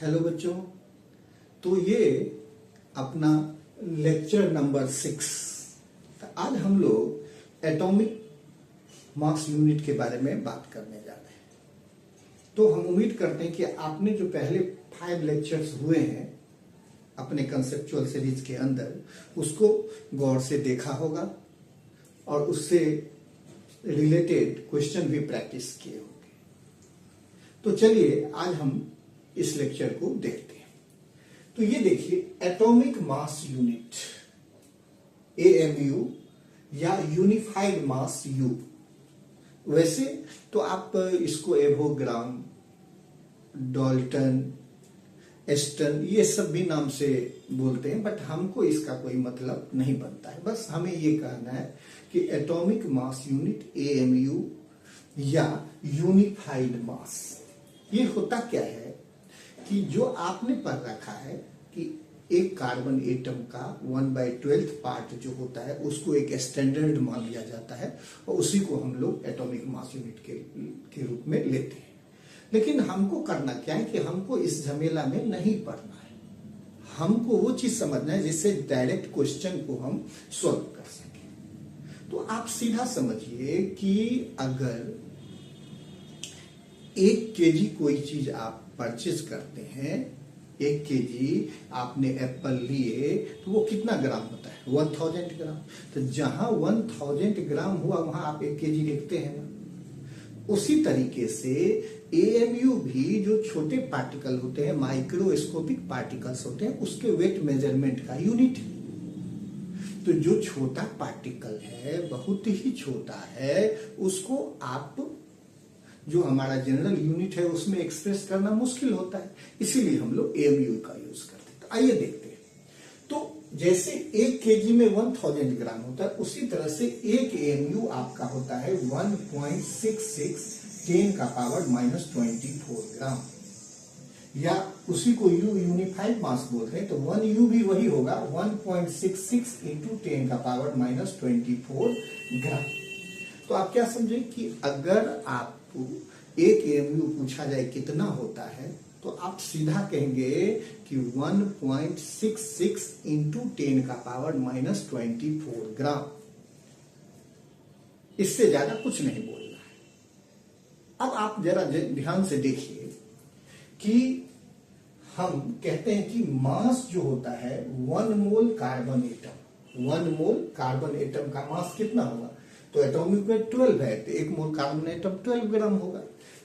Hello बच्चों। तो ये अपना लेक्चर नंबर 6। आज हम लोग एटॉमिक मास यूनिट के बारे में बात करने जा रहे हैं। तो हम उम्मीद करते हैं कि आपने जो पहले 5 लेक्चर्स हुए हैं अपने कंसेप्चुअल सीरीज के अंदर, उसको गौर से देखा होगा और उससे रिलेटेड क्वेश्चन भी प्रैक्टिस किए होंगे। तो चलिए आज हम इस लेक्चर को देखते हैं। तो ये देखिए, एटॉमिक मास यूनिट AMU या यूनिफाइड मास यू। वैसे तो आप इसको एवोग्राम, डाल्टन, एस्टन, ये सब भी नाम से बोलते हैं, बट हमको इसका कोई मतलब नहीं बनता है। बस हमें ये कहना है कि एटॉमिक मास यूनिट AMU या यूनिफाइड मास, ये होता क्या है कि जो आपने पढ़ रखा है कि एक कार्बन एटम का 1/12 पार्ट जो होता है उसको एक स्टैंडर्ड मान लिया जाता है और उसी को हम लोग एटॉमिक मास यूनिट के रूप में लेते हैं। लेकिन हमको करना क्या है कि हमको इस झमेला में नहीं पढ़ना है। हमको वो चीज समझना है जिससे डायरेक्ट क्वेश्चन को हम सॉल्व कर सकें। तो आप सीधा समझिए कि अगर 1 kg कोई चीज आप परचेज करते हैं, 1 kg आपने एप्पल लिए, तो वो कितना ग्राम होता है? 1000 ग्राम। तो जहां 1000 ग्राम हुआ वहां आप 1 kg लिखते हैं ना। उसी तरीके से AMU भी जो छोटे पार्टिकल होते हैं, माइक्रोस्कोपिक पार्टिकल्स होते हैं, उसके वेट मेजरमेंट का यूनिट है। तो जो छोटा पार्टिकल है, बहुत ही छोटा है, उसको आप जो हमारा जनरल यूनिट है उसमें एक्सप्रेस करना मुश्किल होता है, इसीलिए हम लोग AMU का यूज करते हैं। तो आइए देखते हैं। तो जैसे 1 kg में 1000 ग्राम होता है, उसी तरह से एक AMU आपका होता है 1.66 10 का पावर -24 ग्राम, या उसी को U यूनिफाइड मास बोलते हैं। तो 1U भी वही होगा, 1.66 इंटू 10 का पावर -24 ग्राम। तो आप क्या समझे कि अगर आपको एक AMU पूछा जाए कितना होता है, तो आप सीधा कहेंगे कि 1.66 इंटू 10 का पावर -24 ग्राम। इससे ज्यादा कुछ नहीं बोलना है। अब आप जरा ध्यान से देखिए कि हम कहते हैं कि मास जो होता है 1 mole carbon atom, 1 mole carbon atom का मास कितना होगा? तो एटॉमिक वेट 12 है, तो 1 मोल कार्बन एटम 12 ग्राम होगा।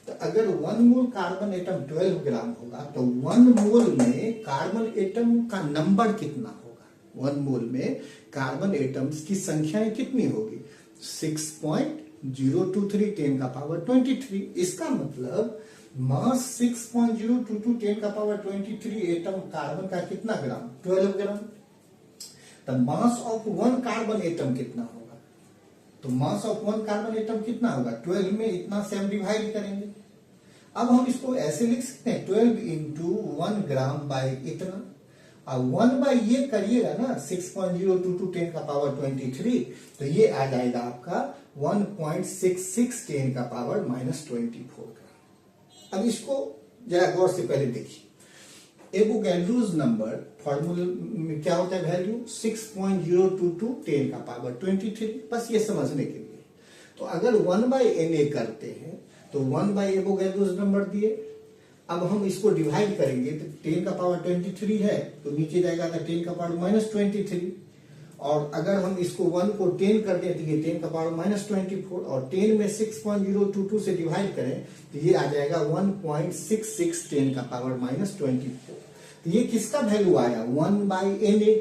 तो अगर 1 मोल कार्बन एटम 12 ग्राम होगा, तो 1 मोल में कार्बन एटम का नंबर कितना होगा? 1 मोल में कार्बन एटम्स की संख्याएं कितनी होगी? 6.023 10 का पावर 23। इसका मतलब मास 6.022 10 का पावर 23 एटम कार्बन का कितना ग्राम? 12 ग्राम। तो मास ऑफ 1 कार्बन एटम कितना होगा? तो मास ऑफ 1 कार्बन एटम कितना होगा? 12 में इतना से हम डिवाइड करेंगे। अब हम इसको ऐसे लिख सकते हैं, 12 इंटू 1 ग्राम बाय इतना, और 1 बाय ये करिएगा ना 6.022 10 का पावर 23, तो ये आ जाएगा आपका 1.66 10 का पावर -24 ग्राम। अब इसको जरा गौर से पहले देखिए। एवोगैड्रोस नंबर फॉर्मूला में क्या होता है? वैल्यू 6.022 10 का पावर 23, बस ये समझने के लिए। तो अगर 1/Na करते हैं तो 1 बाय एवोगैड्रोस नंबर दिए। अब हम इसको डिवाइड करेंगे तो 10 का पावर 23 है, तो नीचे जाएगा 10 का पावर -23, और अगर हम इसको 1 को 10 कर दें तो ये 10 का पावर -24, और 10 में 6.022 से डिवाइड करें तो ये आ जाएगा 1.66 10 का पावर -24। ये किसका वैल्यू आया? 1/Na।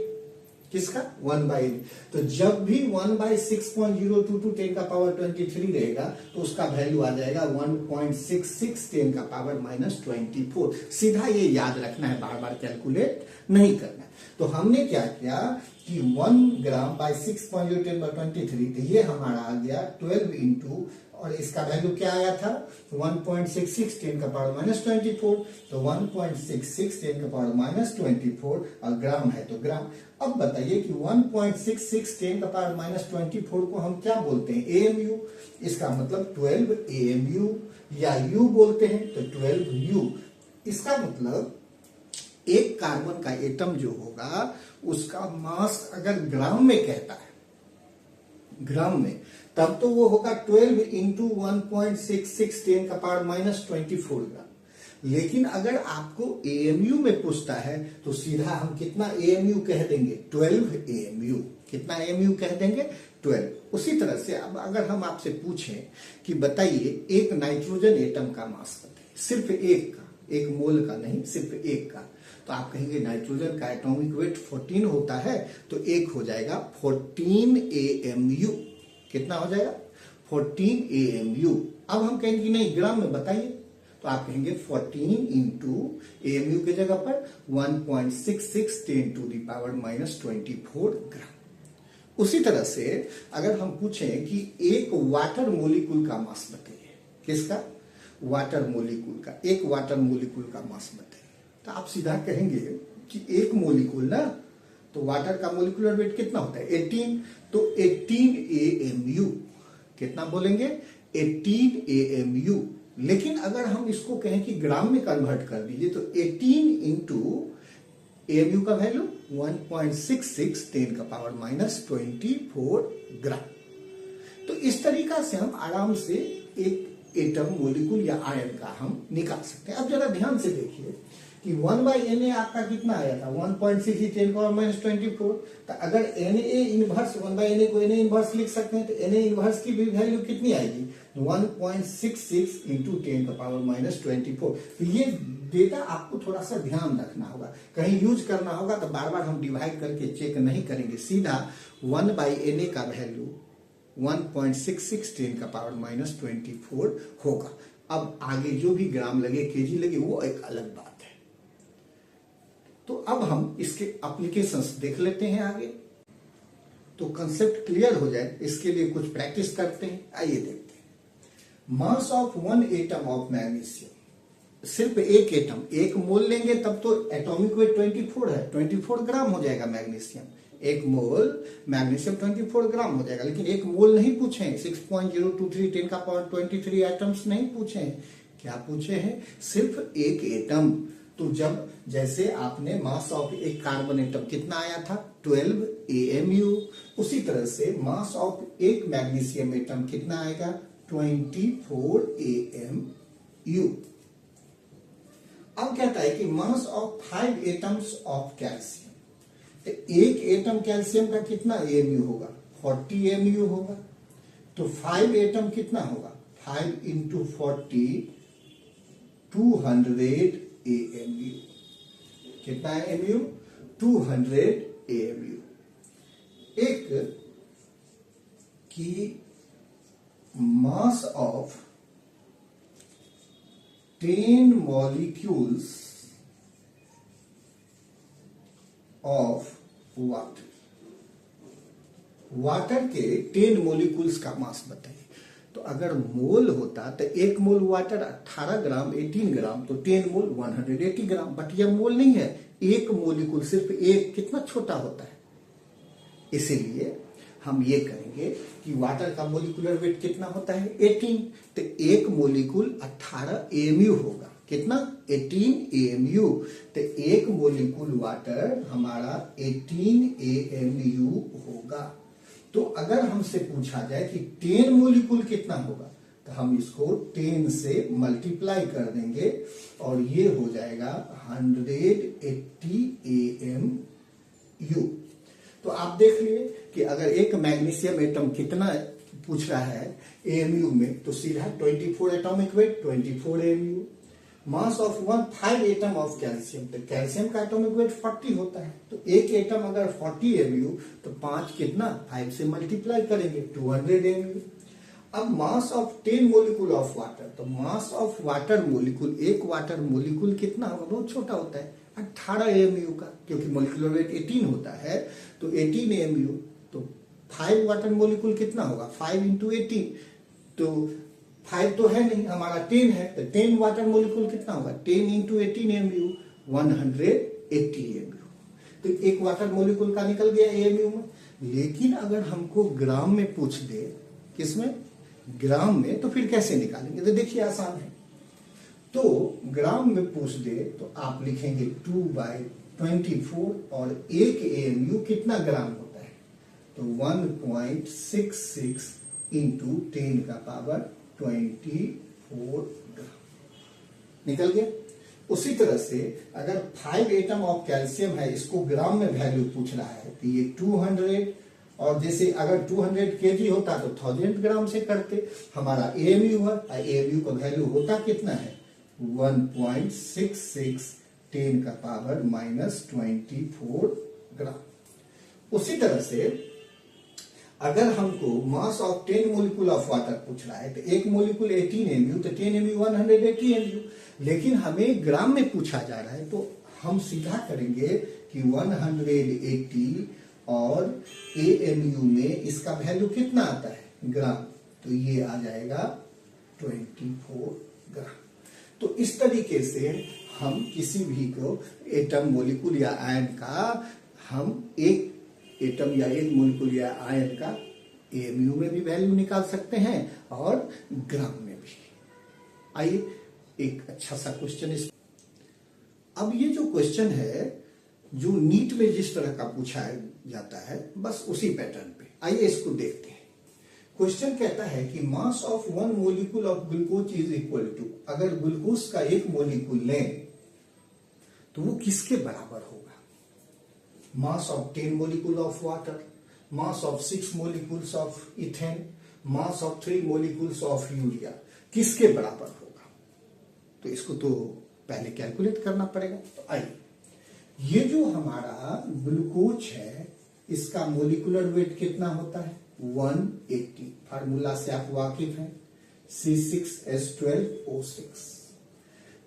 किसका? 1/Na। तो जब भी 1/6.022 10 का पावर 23 रहेगा तो उसका वैल्यू आ जाएगा 1.66 10 का पावर -24। सीधा ये याद रखना है, बार बार कैलकुलेट नहीं करना है। तो हमने क्या किया कि 1 ग्राम बाय 6.010/23, तो ये हमारा आ गया 12 इंटू, और इसका वैल्यू क्या आया था? 1.66 10 का पावर -24। तो 1.66 10 का पावर -24, और ग्राम है तो ग्राम। अब बताइए कि 1.66 10 का पावर -24 को हम क्या बोलते हैं? AMU। इसका मतलब 12 AMU, या U बोलते हैं तो 12U। इसका मतलब एक कार्बन का एटम जो होगा उसका मास अगर ग्राम में कहता है, ग्राम में, तब तो वो होगा 12 इंटू 1.66 10 का पावर -24 ग्राम। लेकिन अगर आपको एएमयू में पूछता है तो सीधा हम कितना एएमयू कह देंगे, 12 एएमयू। कितना एएमयू कह देंगे, 12। उसी तरह से अब अगर हम आपसे पूछें कि बताइए एक नाइट्रोजन एटम का मास बताइए, सिर्फ एक का, एक मोल का नहीं, सिर्फ एक का, तो आप कहेंगे नाइट्रोजन का एटॉमिक वेट 14 होता है, तो एक हो जाएगा 14 एएमयू। कितना हो जाएगा, 14 एएमयू। अब हम कहेंगे कि नहीं ग्राम में बताइए, तो आप कहेंगे 14 इंटू एएमयू की जगह पर 1.66 10 टू द पावर -24 ग्राम। उसी तरह से अगर हम पूछें कि एक वाटर मोलिक्यूल का मास बताइए, किसका, वाटर मोलिक्यूल का, एक वाटर मोलिक्यूल का मास बताइए, तो आप सीधा कहेंगे कि एक मोलिक्यूल ना, तो वाटर का मोलिकुलर वेट कितना होता है, 18, तो 18 एएमयू। कितना बोलेंगे, 18 एएमयू। लेकिन अगर हम इसको कहें कि ग्राम में कन्वर्ट कर दीजिए, तो 18 इंटू एएमयू का वैल्यू 1.66 10 का पावर -24 ग्राम। तो इस तरीका से हम आराम से एक एटम, मोलिक्यूल या आयन का हम निकाल सकते हैं। अब जरा ध्यान से देखिए कि 1/Na आपका कितना आया था, 1.66 10 का पावर -24। तो अगर Na इनवर्स, 1/Na को Na इनवर्स लिख सकते हैं, तो Na इनवर्स की भी वैल्यू कितनी आएगी, 1.66 इंटू 10 का पावर -24। तो ये डेटा आपको थोड़ा सा ध्यान रखना होगा, कहीं यूज करना होगा तो बार बार हम डिवाइड करके चेक नहीं करेंगे, सीधा 1/Na का वैल्यू 1.66 10 का पावर -24 होगा। अब आगे जो भी ग्राम लगे, केजी लगे, वो एक अलग बात है। तो अब हम इसके एप्लीकेशंस देख लेते हैं आगे, तो कंसेप्ट क्लियर हो जाए, इसके लिए कुछ प्रैक्टिस करते हैं। आइए देखते हैं। मास ऑफ 1 एटम ऑफ मैग्नीशियम, सिर्फ एक एटम, एक मोल लेंगे तब तो एटॉमिक वेट 24 है, 24 ग्राम हो जाएगा मैग्नीशियम। एक मोल मैग्नीशियम 24 ग्राम हो जाएगा। लेकिन एक मोल नहीं पूछे, 6.023 10 का पावर 23 एटम्स नहीं पूछे हैं। क्या पूछे हैं, सिर्फ एक एटम। तो जब जैसे आपने मास ऑफ एक कार्बन एटम कितना आया था, 12 एएमयू, उसी तरह से मास ऑफ एक मैग्नीशियम एटम कितना आएगा, 24 एएमयू। अब कहता है कि mass of 5 atoms of calcium, तो एक एटम कैल्शियम का कितना एएमयू होगा, 40 एएमयू होगा। तो 5 एटम कितना होगा, 5 इंटू 40 200 एएमयू। कितना एएमयू, 200 एएमयू। एक की मास of 10 molecules of water, water के 10 मॉलिक्यूल्स का मास बताइए। तो अगर मोल होता तो एक मोल वाटर 18 ग्राम, 18 ग्राम, तो 10 मोल 180 ग्राम। बट यह मोल नहीं है, एक मोलिक्यूल, सिर्फ एक, कितना छोटा होता है। इसीलिए हम ये करेंगे कि वाटर का मोलिकुलर वेट कितना होता है, 18, तो एक मोलिक्यूल 18 एएमयू होगा। कितना, 18 एएमयू। तो एक मोलिक्यूल वाटर हमारा 18 एएमयू होगा। तो अगर हमसे पूछा जाए कि 10 मोलिक्यूल कितना होगा, तो हम इसको 10 से मल्टीप्लाई कर देंगे और ये हो जाएगा 180 एएमयू। तो आप देख लिए कि अगर एक मैग्नीशियम एटम कितना पूछ रहा है एएमयू में, तो सीधा 24 atomic weight, 24 AMU. Mass of 5 atom of calcium, तो कैल्शियम का एटॉमिक वेट 40 होता है। तो एक एटम अगर 40 एएमयू, तो 5 कितना, 5 से मल्टीप्लाई करेंगे, 200 एएमयू। अब मास ऑफ 10 मोलिक्यूल ऑफ वाटर, तो मास ऑफ वाटर मोलिक्यूल, एक वाटर मोलिक्यूल कितना होगा, बहुत छोटा होता है, 18 एएमयू का, क्योंकि मोलिकुलर वेट 18 होता है, तो 18 एएमयू। तो 5 वाटर मोलिक्यूल कितना होगा, 5 इंटू 18, तो 5 तो है नहीं, हमारा 10 है, तो 10 वाटर मोलिक्यूल कितना होगा, 10 इंटू 18 एएमयू, 180 एएमयू। तो एक वाटर मोलिक्यूल का निकल गया एएमयू में। लेकिन अगर हमको ग्राम में पूछ दे, किसमें, ग्राम में, तो फिर कैसे निकालेंगे, तो देखिए आसान है। तो ग्राम में पूछ दे तो आप लिखेंगे 2/24 और एक AMU कितना ग्राम होता है, तो 1.66 इंटू 10 का पावर 24 ग्राम निकल गया। उसी तरह से अगर 5 एटम ऑफ कैल्शियम है, इसको ग्राम में वैल्यू पूछ रहा है, तो ये 200, और जैसे अगर 200 kg होता तो 1000 ग्राम से करते। हमारा AMU है, AMU का वैल्यू होता कितना है 1.66 10 का पावर -24 ग्राम। उसी तरह से अगर हमको मास ऑफ 10 मोलिक्यूल ऑफ वाटर पूछ रहा है, तो एक मोलिक्यूल 18 MU, तो 10 MU 180 MU, लेकिन हमें ग्राम में पूछा जा रहा है, तो हम सीधा करेंगे कि 180 और AMU में इसका वैल्यू कितना आता है ग्राम, तो ये आ जाएगा 24 ग्राम। तो इस तरीके से हम किसी भी को एटम, मोलिक्यूल या आयन का, हम एक एटम या एक मोलिक्यूल या आयन का AMU में भी वैल्यू निकाल सकते हैं और ग्राम में भी। आइए एक अच्छा सा क्वेश्चन इस, अब ये जो क्वेश्चन है जो नीट में जिस तरह का पूछा जाता है, बस उसी पैटर्न पे, आइए इसको देखते हैं। क्वेश्चन कहता है कि mass of 1 molecule of glucose is equal to, अगर ग्लूकोज का एक मोलिक्यूल लें तो वो किसके बराबर होगा, mass of 10 molecule of water, mass of 6 molecules of ethane, mass of 3 molecules of urea, किसके बराबर होगा। तो इसको तो पहले कैलकुलेट करना पड़ेगा। तो आइए, ये जो हमारा ग्लूकोज है, इसका मोलिकुलर वेट कितना होता है 180, फार्मूला से आप वाकिफ हैं, C6H12O6।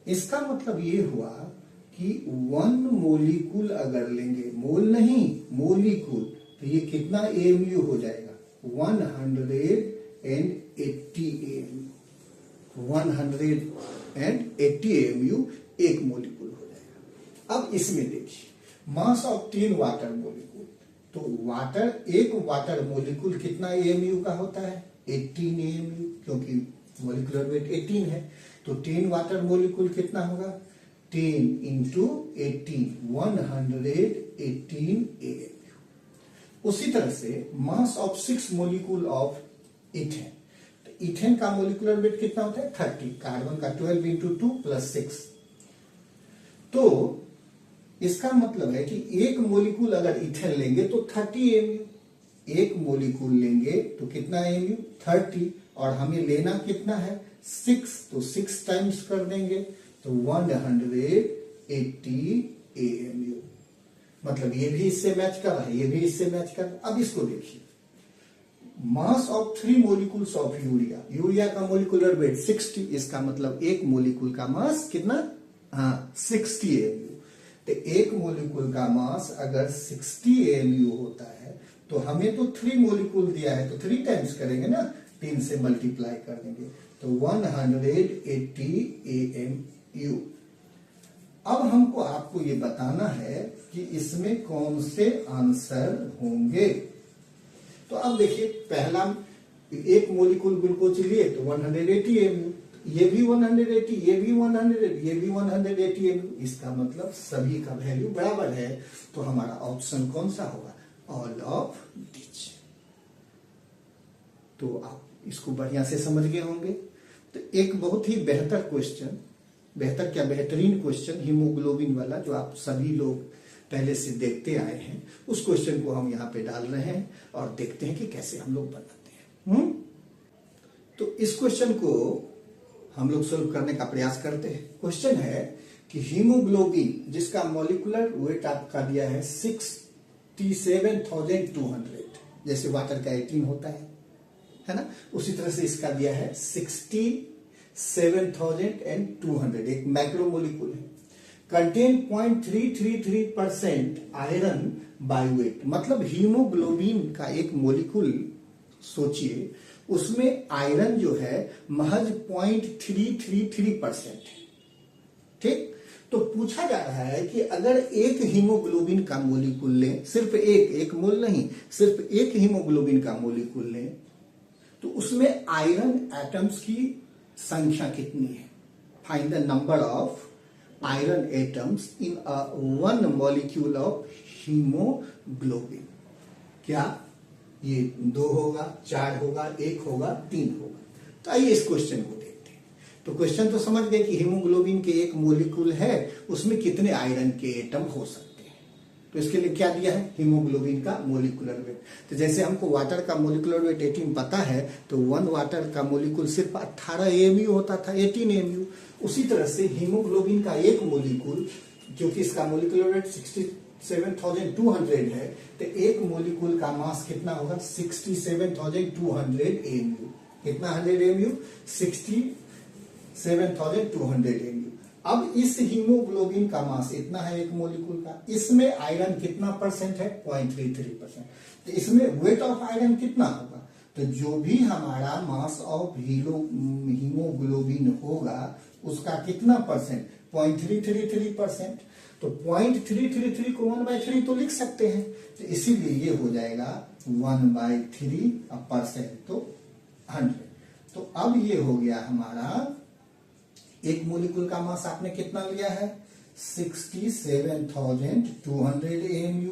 इसका मतलब ये हुआ कि 1 मोलिक्यूल अगर लेंगे, मोल नहीं मोलिक्यूल, तो ये कितना AMU हो जाएगा 180 AMU, 180 AMU एक मोलिक्यूल हो जाएगा। अब इसमें देखिए मास ऑफ 10 वाटर मोलिक्यूल, तो वाटर, एक वाटर मोलिक्यूल कितना AMU का होता है 18 AMU, क्योंकि मोलिकुलर वेट 18 है, तो 10 वाटर मोलिक्यूल कितना होगा 10 इंटू 18, 118 AMU। उसी तरह से मास ऑफ 6 मोलिक्यूल ऑफ इथेन, तो इथेन का मोलिकुलर वेट कितना होता है 30, कार्बन का 12 इंटू 2 प्लस 6, तो इसका मतलब है कि एक मोलिक्यूल अगर इथेन लेंगे तो 30 AMU, एक मोलिक्यूल लेंगे तो कितना AMU 30, और हमें लेना कितना है 6, तो 6 टाइम्स कर देंगे तो 180 AMU। मतलब ये भी इससे मैच कर रहा है, ये भी इससे मैच कर रहा है। अब इसको देखिए, मास of 3 molecules of urea, urea का मोलिकुलर वेट 60, इसका मतलब एक मोलिक्यूल का मास कितना 60 AMU। तो एक मोलिक्यूल का मास अगर 60 AMU होता है, तो हमें तो 3 मोलिक्यूल दिया है, तो 3 टाइम्स करेंगे ना, 3 से मल्टीप्लाई कर देंगे, तो 180 AMU। अब हमको आपको ये बताना है कि इसमें कौन से आंसर होंगे। तो अब देखिए, पहला एक मोलिक्यूल ग्लूकोज लिए तो 180 AMU, ये भी 180, ये भी 100, ये भी 180 AMU, इसका मतलब सभी का वैल्यू बराबर है। तो हमारा ऑप्शन कौन सा होगा, ऑल ऑफ दिस। तो आप इसको बढ़िया से समझ गए होंगे। तो एक बहुत ही बेहतर क्वेश्चन, बेहतर क्या बेहतरीन क्वेश्चन हीमोग्लोबिन वाला, जो आप सभी लोग पहले से देखते आए हैं, उस क्वेश्चन को हम यहाँ पे डाल रहे हैं और देखते हैं कि कैसे हम लोग बनाते हैं। तो इस क्वेश्चन को हम लोग सोल्व करने का प्रयास करते हैं। क्वेश्चन है कि हीमोग्लोबिन जिसका मॉलिक्यूलर वेट आपका दिया है 67,200, जैसे वाटर का 18 होता है ना, उसी तरह से इसका दिया है 67,200, एक मैक्रोमोलिक्यूल है, कंटेन 0.333% आयरन बाय वेट। मतलब हीमोग्लोबिन का एक मोलिक्यूल सोचिए, उसमें आयरन जो है महज 0.333% है। ठीक, तो पूछा जा रहा है कि अगर एक हीमोग्लोबिन का मोलिक्यूल लें, सिर्फ एक मोल नहीं, सिर्फ एक हीमोग्लोबिन का मोलिक्यूल लें, तो उसमें आयरन एटम्स की संख्या कितनी है। Find the number of iron atoms in a one molecule of haemoglobin. क्या ये 2 होगा, 4 होगा, 1 होगा, 3 होगा? तो आइए इस क्वेश्चन को देखते हैं। तो क्वेश्चन तो समझ गए कि हीमोग्लोबिन के एक मॉलिक्यूल है, उसमें कितने आयरन के एटम हो सकते हैं। तो इसके लिए क्या दिया है, हीमोग्लोबिन का मोलिकुलर वेट। तो जैसे हमको वाटर का मोलिकुलर वेट 18 पता है, तो 1 वाटर का मोलिकुल सिर्फ 18 AMU होता था, 18 AMU। उसी तरह से हीमोग्लोबिन का एक मोलिकुल, क्योंकि इसका मोलिकुलर वेट 67,200 है, तो एक मोलिकुल का मास कितना होगा, 67,200 AMU। कितना 100 AMU? 67,200 AMU। अब इस हीमोग्लोबिन का मास इतना है एक मोलिकुल का, इसमें आयरन कितना परसेंट है, 0.33%। तो इसमें वेट ऑफ आयरन कितना होगा? तो जो भी हमारा मास ऑफ हीमोग्लोबिन होगा उसका कितना परसेंट, 0.333%। तो 0.333 को 1/3 तो लिख सकते हैं, तो इसीलिए ये हो जाएगा 1/3%, तो 100। तो अब ये हो गया हमारा, एक मोलिकुल का मास आपने कितना लिया है, 67,200 AMU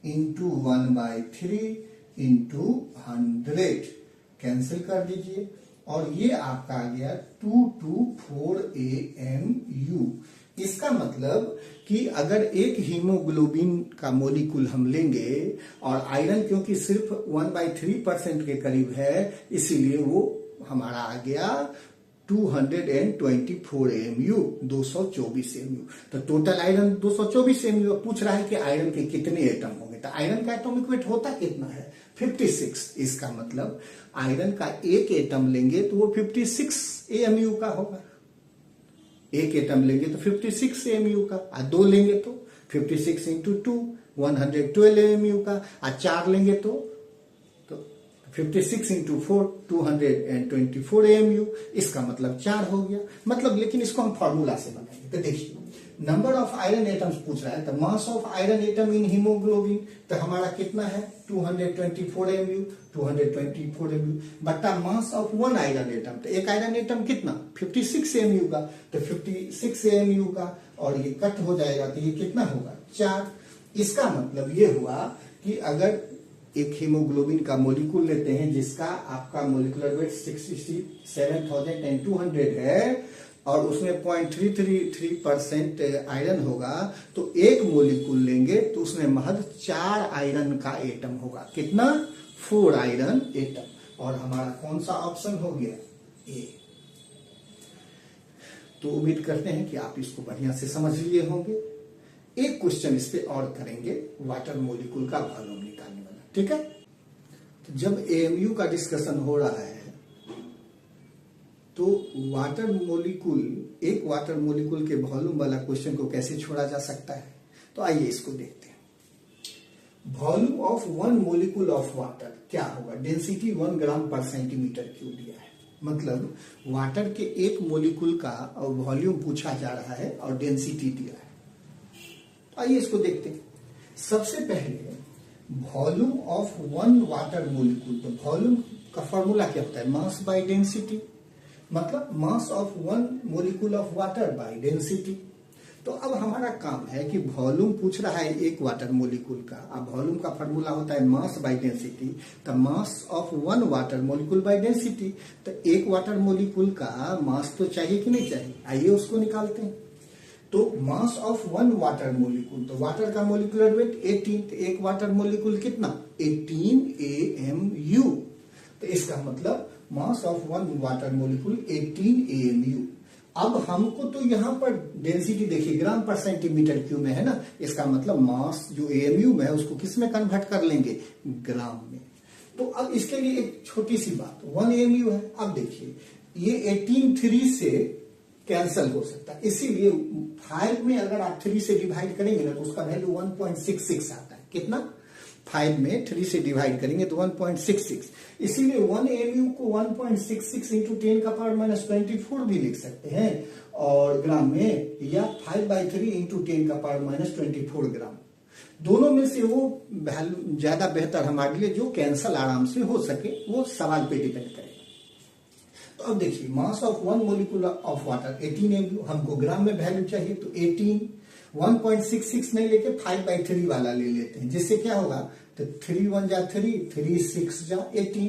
इंटू 1/3 इंटू 100, कैंसिल कर दीजिए, और ये आपका आ गया 224 AMU। इसका मतलब कि अगर एक हीमोग्लोबिन का मोलिकुल हम लेंगे और आयरन क्योंकि सिर्फ 1/3% के करीब है, इसीलिए वो हमारा आ गया 224 AMU, 224 AMU। तो टोटल आयरन 224 AMU। पूछ रहा है कि आयरन के कितने एटम होंगे, तो आयरन का एटॉमिक वेट होता कितना है, 56। इसका मतलब आयरन का एक एटम लेंगे तो वो 56 AMU का होगा। एक एटम लेंगे तो 56 AMU का, और 2 लेंगे तो 56 इंटू 2 112 AMU का, और 4 लेंगे तो 56 इंटू 4 224 AMU। इसका मतलब 4 हो गया, मतलब। लेकिन इसको हम फॉर्मूला से बनाएंगे। तो देखिए, नंबर ऑफ आयरन एटम्स पूछ रहा है, तो mass of iron atom in haemoglobin, तो हमारा कितना है 224 AMU, 224 AMU बट्टा मास ऑफ 1 आयरन एटम। तो एक आयरन एटम कितना, 56 AMU का, तो 56 AMU का, और ये कट हो जाएगा तो ये कितना होगा, 4। इसका मतलब ये हुआ कि अगर एक हीमोग्लोबिन का मोलिकुल लेते हैं जिसका आपका मोलिकुलर वेट 67,200 है, और उसमें 0.333% आयरन होगा, तो एक मोलिकुल लेंगे तो उसमें महज 4 आयरन का एटम होगा। कितना, 4 आयरन एटम। और हमारा कौन सा ऑप्शन हो गया, ए। तो उम्मीद करते हैं कि आप इसको बढ़िया से समझ लिए होंगे। एक क्वेश्चन इस पे और करेंगे, वाटर मोलिकुल का वॉल्यूम निकालने वाला, ठीक है। तो जब AMU का डिस्कशन हो रहा है, तो वाटर मोलिकुल, एक वाटर मोलिकुल के वॉल्यूम वाला क्वेश्चन को कैसे छोड़ा जा सकता है, तो आइए इसको देखते हैं। Volume of 1 molecule of water क्या होगा, डेंसिटी 1 ग्राम पर सेंटीमीटर क्यूब दिया है। मतलब वाटर के एक मोलिकुल का वॉल्यूम पूछा जा रहा है और डेंसिटी दिया है। आइए इसको देखते हैं। सबसे पहले वॉल्यूम ऑफ 1 वाटर मोलिकुल, तो वॉल्यूम का फॉर्मूला क्या होता है, मास बाय डेंसिटी। मतलब मास of 1 molecule of water bye density. तो अब हमारा काम है कि वॉल्यूम पूछ रहा है एक वाटर मोलिकुल का, अब वॉल्यूम का फॉर्मूला होता है मास बाय डेंसिटी। तो mass of 1 water molecule by density, तो एक वाटर मोलिकुल का मास तो चाहिए कि नहीं चाहिए, आइए उसको निकालते हैं। तो मास ऑफ 1 वाटर मोलिकुल, तो वाटर का मोलिकुलर वेट 18, तो एक वाटर मोलिकुल कितना, 18 AMU। तो इसका मतलब मास ऑफ 1 वाटर मोलिकुल 18 AMU। अब हमको तो यहां पर डेंसिटी देखिए ग्राम पर सेंटीमीटर क्यूब में है ना, इसका मतलब मास जो AMU में है उसको किस में कन्वर्ट कर लेंगे, ग्राम में। तो अब इसके लिए एक छोटी सी बात, 1 AMU है। अब देखिए ये 18 से कैंसल हो सकता है, इसीलिए 5 में अगर आप 3 से डिवाइड करेंगे ना तो उसका वैल्यू 1.66 आता है। कितना, 5 में 3 से डिवाइड करेंगे तो 1.66। इसीलिए 1 AMU को 1.66 इंटू 10 का पावर -24 भी लिख सकते हैं और ग्राम में, या 5/3 इंटू 10 का पावर -24 ग्राम। दोनों में से वो वैल्यू ज्यादा बेहतर हमारे लिए, जो कैंसल आराम से हो सके, वो सवाल पे डिपेंड करेगा। तो अब देखिए मास of one molecule of water 18 MU, हमको ग्राम में वैल्यू चाहिए तो 18, 1.66 नहीं लेके 5/3 वाला ले लेते हैं, जिससे क्या होगा तो 3 1 जा 3, 3 6 जा 18,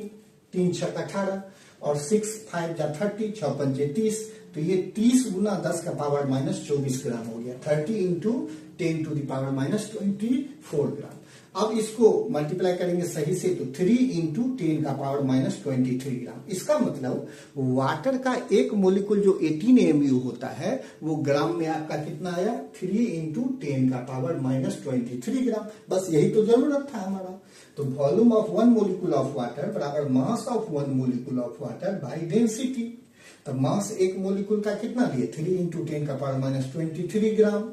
3 6 18 और 6 5 जा 30, 6 5 30, तो ये 30 गुना 10 का पावर -24 ग्राम हो गया, 30 इंटू 10 टू द पावर -24 ग्राम। अब इसको मल्टीप्लाई करेंगे सही से तो 3 इंटू 10 का पावर -23 ग्राम। इसका मतलब वाटर का एक मोलिकुल जो 18 MU होता है वो ग्राम में आपका कितना आया, 3 इंटू 10 का पावर -23 ग्राम। बस यही तो जरूरत था हमारा। तो volume of one molecule of water बराबर mass of one molecule of water by density. तो मास एक मोलिकुल का कितना लिए, 3 इंटू 10 का पावर -23 ग्राम,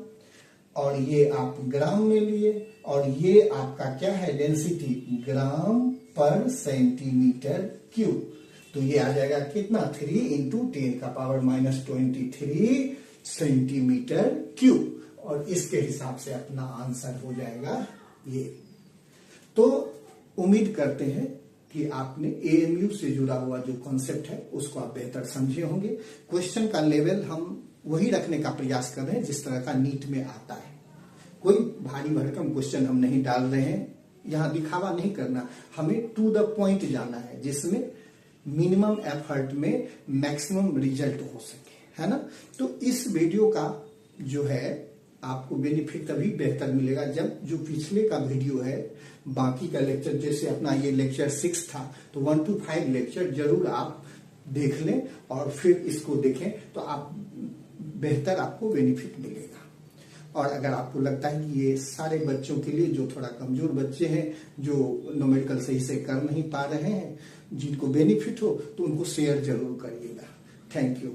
और ये आप ग्राम में लिए, और ये आपका क्या है डेंसिटी, ग्राम पर सेंटीमीटर क्यूब। तो ये आ जाएगा कितना, 3 इंटू 10 का पावर -23 सेंटीमीटर क्यूब, और इसके हिसाब से अपना आंसर हो जाएगा ये। तो उम्मीद करते हैं कि आपने AMU से जुड़ा हुआ जो कॉन्सेप्ट है उसको आप बेहतर समझे होंगे। क्वेश्चन का लेवल हम वही रखने का प्रयास कर रहे हैं जिस तरह का नीट में आता है। कोई भारी भरकम क्वेश्चन हम नहीं डाल रहे हैं, यहाँ दिखावा नहीं करना, हमें टू द पॉइंट जाना है जिसमें मिनिमम एफर्ट में मैक्सिमम रिजल्ट हो सके, है ना। तो इस वीडियो का जो है आपको बेनिफिट तभी बेहतर मिलेगा जब जो पिछले का वीडियो है, बाकी का लेक्चर, जैसे अपना ये लेक्चर 6 था तो 1 to 5 लेक्चर जरूर आप देख लें और फिर इसको देखें तो आप बेहतर आपको बेनिफिट मिलेगा। और अगर आपको लगता है कि ये सारे बच्चों के लिए जो थोड़ा कमजोर बच्चे हैं, जो न्यूमेरिकल सही से कर नहीं पा रहे हैं, जिनको बेनिफिट हो तो उनको शेयर जरूर करिएगा। Thank you.